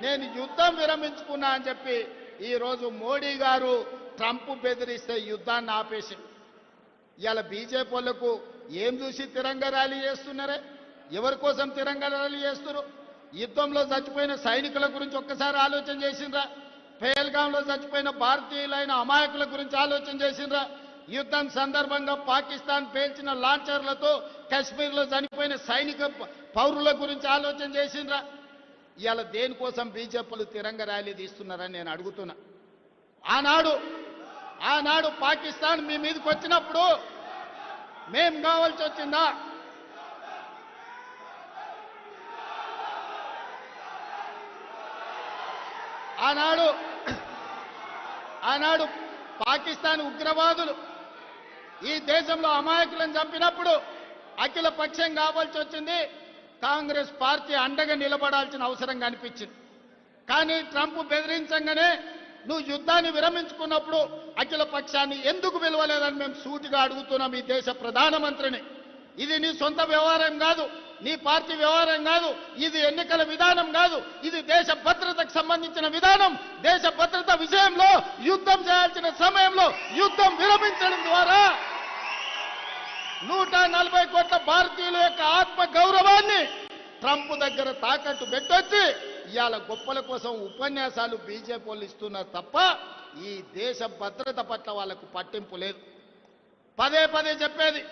నేను యుద్ధం విరమించుకున్నా అని చెప్పి ఈరోజు మోడీ గారు ట్రంప్ బెదిరిస్తే యుద్ధాన్ని ఆపేసి ఇవాళ బీజేపీ వాళ్ళకు ఏం చూసి తిరంగ ర్యాలీ చేస్తున్నారే? ఎవరి కోసం తిరంగ ర్యాలీ చేస్తున్నారు? యుద్ధంలో చచ్చిపోయిన సైనికుల గురించి ఒక్కసారి ఆలోచన చేసిండ్రా? పేల్గాంలో చచ్చిపోయిన భారతీయులైన అమాయకుల గురించి ఆలోచన చేసిండ్రా? యుద్ధం సందర్భంగా పాకిస్తాన్ పేల్చిన లాంచర్లతో కశ్మీర్లో చనిపోయిన సైనిక పౌరుల గురించి ఆలోచన చేసిండ్రా? ఇవాళ దేనికోసం బీజేపీలు తిరంగ ర్యాలీ తీస్తున్నారని నేను అడుగుతున్నా. ఆనాడు పాకిస్తాన్ మీ మీదకి వచ్చినప్పుడు మేం కావాల్సి వచ్చిందా? ఆనాడు పాకిస్తాన్ ఉగ్రవాదులు ఈ దేశంలో అమాయకులను చంపినప్పుడు అఖిల పక్షం కావాల్సి వచ్చింది. కాంగ్రెస్ పార్టీ అండగా నిలబడాల్సిన అవసరం కనిపించింది. కానీ ట్రంప్ బెదిరించగానే నువ్వు యుద్ధాన్ని విరమించుకున్నప్పుడు అఖిల పక్షాన్ని ఎందుకు పిలవలేదని మేము సూటిగా అడుగుతున్నాం ఈ దేశ ప్రధానమంత్రిని. ఇది నీ సొంత వ్యవహారం కాదు, నీ పార్టీ వ్యవహారం కాదు, ఇది ఎన్నికల విధానం కాదు, ఇది దేశ భద్రతకు సంబంధించిన విధానం. దేశ భద్రత విషయంలో యుద్ధం చేయాల్సిన సమయంలో యుద్ధం విరమించడం ద్వారా 140 కోట్ల భారతీయుల యొక్క ఆత్మ గౌరవాన్ని ట్రంప్ దగ్గర తాకట్టు పెట్టొచ్చి ఇవాళ గొప్పల కోసం ఉపన్యాసాలు బీజేపీ వాళ్ళు ఇస్తున్నారు తప్ప ఈ దేశ భద్రత పట్ల వాళ్ళకు పట్టింపు లేదు. పదే పదే చెప్పేది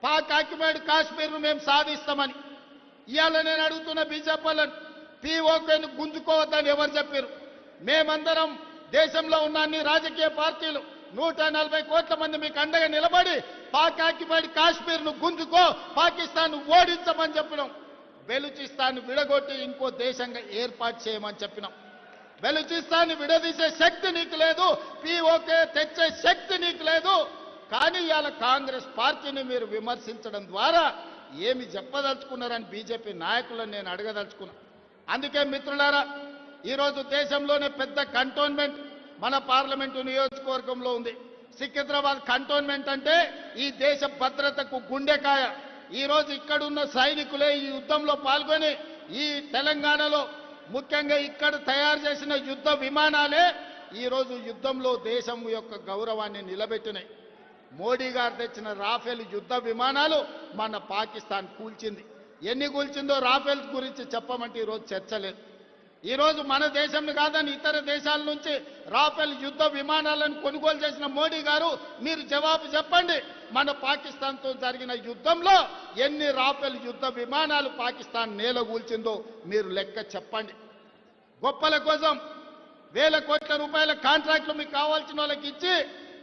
పాక్ ఆక్యుపైడ్ కాశ్మీర్ను మేము సాధిస్తామని. ఇవాళ నేను అడుగుతున్న బీజేపీ వాళ్ళని, పీఓకేను గుంజుకోవద్దని ఎవరు చెప్పారు? మేమందరం దేశంలో ఉన్న అన్ని రాజకీయ పార్టీలు 140 కోట్ల మంది మీకు అండగా నిలబడి పాక్ ఆక్యుపైడ్ కాశ్మీర్ను గుంజుకో, పాకిస్తాన్ ఓడించమని చెప్పినాం. బెలూచిస్తాన్ విడగొట్టి ఇంకో దేశంగా ఏర్పాటు చేయమని చెప్పినాం. బెలూచిస్తాన్ విడదీసే శక్తి నీకు లేదు, పీఓకే తెచ్చే శక్తి నీకు లేదు. కానీ ఇవాళ కాంగ్రెస్ పార్టీని మీరు విమర్శించడం ద్వారా ఏమి చెప్పదలుచుకున్నారని బీజేపీ నాయకులను నేను అడగదలుచుకున్నా. అందుకే మిత్రులారా, ఈరోజు దేశంలోనే పెద్ద కంటోన్మెంట్ మన పార్లమెంటు నియోజకవర్గంలో ఉంది. సికింద్రాబాద్ కంటోన్మెంట్ అంటే ఈ దేశ భద్రతకు గుండెకాయ. ఈరోజు ఇక్కడున్న సైనికులే ఈ యుద్ధంలో పాల్గొని ఈ తెలంగాణలో ముఖ్యంగా ఇక్కడ తయారు చేసిన యుద్ధ విమానాలే ఈరోజు యుద్ధంలో దేశం యొక్క గౌరవాన్ని నిలబెట్టినాయి. మోడీ గారు తెచ్చిన రాఫెల్ యుద్ధ విమానాలు మన పాకిస్తాన్ కూల్చింది. ఎన్ని కూల్చిందో రాఫెల్ గురించి చెప్పమంటే ఈరోజు చర్చ లేదు. ఈరోజు మన దేశంలో కాదని ఇతర దేశాల నుంచి రాఫెల్ యుద్ధ విమానాలను కొనుగోలు చేసిన మోడీ గారు మీరు జవాబు చెప్పండి. మన పాకిస్తాన్తో జరిగిన యుద్ధంలో ఎన్ని రాఫెల్ యుద్ధ విమానాలు పాకిస్తాన్ నేలగూల్చిందో మీరు లెక్క చెప్పండి. గొప్పల కోసం వేల కోట్ల రూపాయల కాంట్రాక్టులు మీకు కావాల్సిన వాళ్ళకి ఇచ్చి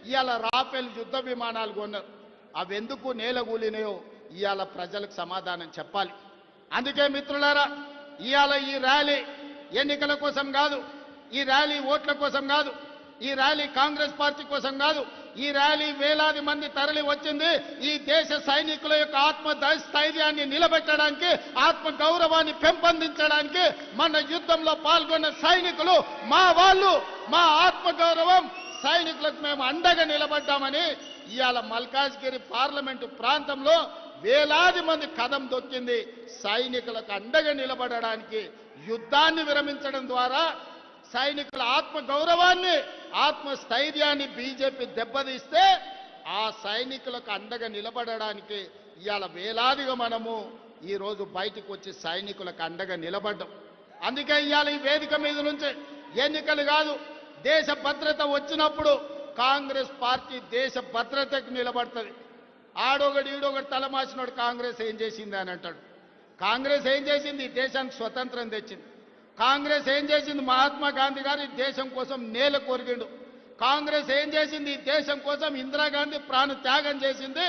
ఇవాళ రాఫెల్ యుద్ధ విమానాలు కొన్నారు. అవెందుకు నేలగూలినాయో ఇవాళ ప్రజలకు సమాధానం చెప్పాలి. అందుకే మిత్రులారా, ఇవాళ ఈ ర్యాలీ ఎన్నికల కోసం కాదు, ఈ ర్యాలీ ఓట్ల కోసం కాదు, ఈ ర్యాలీ కాంగ్రెస్ పార్టీ కోసం కాదు. ఈ ర్యాలీ వేలాది మంది తరలి వచ్చింది ఈ దేశ సైనికుల యొక్క ఆత్మ స్థైర్యాన్ని నిలబెట్టడానికి, ఆత్మ గౌరవాన్ని పెంపొందించడానికి. మన యుద్ధంలో పాల్గొన్న సైనికులు మా వాళ్ళు, మా ఆత్మ గౌరవం సైనికులకు మేము అండగా నిలబడ్డామని ఇవాళ మల్కాజ్గిరి పార్లమెంటు ప్రాంతంలో వేలాది మంది కదం దొక్కింది. సైనికులకు అండగా నిలబడడానికి యుద్ధాన్ని విరమించడం ద్వారా సైనికుల ఆత్మ గౌరవాన్ని, ఆత్మ స్థైర్యాన్ని బీజేపీ దెబ్బతీస్తే ఆ సైనికులకు అండగా నిలబడడానికి ఇవాళ వేలాదిగా మనము ఈరోజు బయటకు వచ్చి సైనికులకు అండగా నిలబడ్డాం. అందుకే ఇవాళ ఈ వేదిక మీద నుంచి ఎన్నికలు కాదు, దేశ భద్రత వచ్చినప్పుడు కాంగ్రెస్ పార్టీ దేశ భద్రతకు నిలబడుతుంది. ఆడొకడు ఈడొకడు తలమాసినోడు కాంగ్రెస్ ఏం చేసింది అని అంటాడు. కాంగ్రెస్ ఏం చేసింది? దేశానికి స్వతంత్రం తెచ్చింది. కాంగ్రెస్ ఏం చేసింది? మహాత్మా గాంధీ గారు ఈ దేశం కోసం నేల కొరిగిండు. కాంగ్రెస్ ఏం చేసింది? ఈ దేశం కోసం ఇందిరాగాంధీ ప్రాణ త్యాగం చేసింది,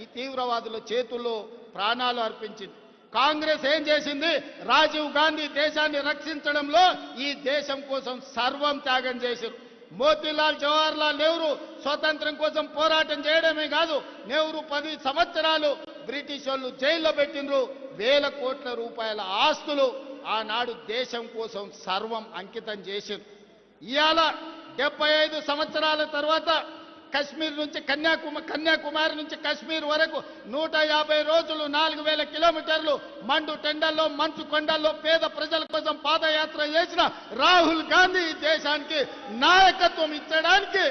ఈ తీవ్రవాదుల చేతుల్లో ప్రాణాలు అర్పించింది. కాంగ్రెస్ ఏం చేసింది? రాజీవ్ గాంధీ దేశాన్ని రక్షించడంలో ఈ దేశం కోసం సర్వం త్యాగం చేశారు. మోతీలాల్ జవహర్లాల్ నెహ్రూ స్వతంత్రం కోసం పోరాటం చేయడమే కాదు, నెహ్రూ 10 సంవత్సరాలు బ్రిటిష్ వాళ్ళు జైల్లో పెట్టినరు. వేల కోట్ల రూపాయల ఆస్తులు ఆనాడు దేశం కోసం సర్వం అంకితం చేశారు. ఇవాళ 75 సంవత్సరాల తర్వాత కశ్మీర్ నుంచి కన్యాకుమారి నుంచి కశ్మీర్ వరకు 150 రోజులు 4000 కిలోమీటర్లు మండు టెండల్లో మంచు కొండల్లో పేద ప్రజల కోసం పాదయాత్ర చేసిన రాహుల్ గాంధీ ఈ దేశానికి నాయకత్వం ఇచ్చడానికి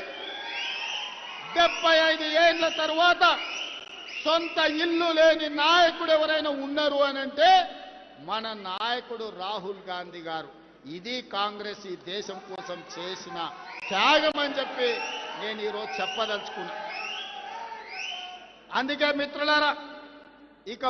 75 ఏళ్ల తర్వాత సొంత ఇల్లు లేని నాయకుడు ఎవరైనా ఉన్నారు అనంటే మన నాయకుడు రాహుల్ గాంధీ గారు. ఇది కాంగ్రెస్ ఈ దేశం కోసం చేసిన త్యాగం అని చెప్పి నేను ఈరోజు చెప్పదలుచుకున్నా. అందుకే మిత్రులారా, ఇక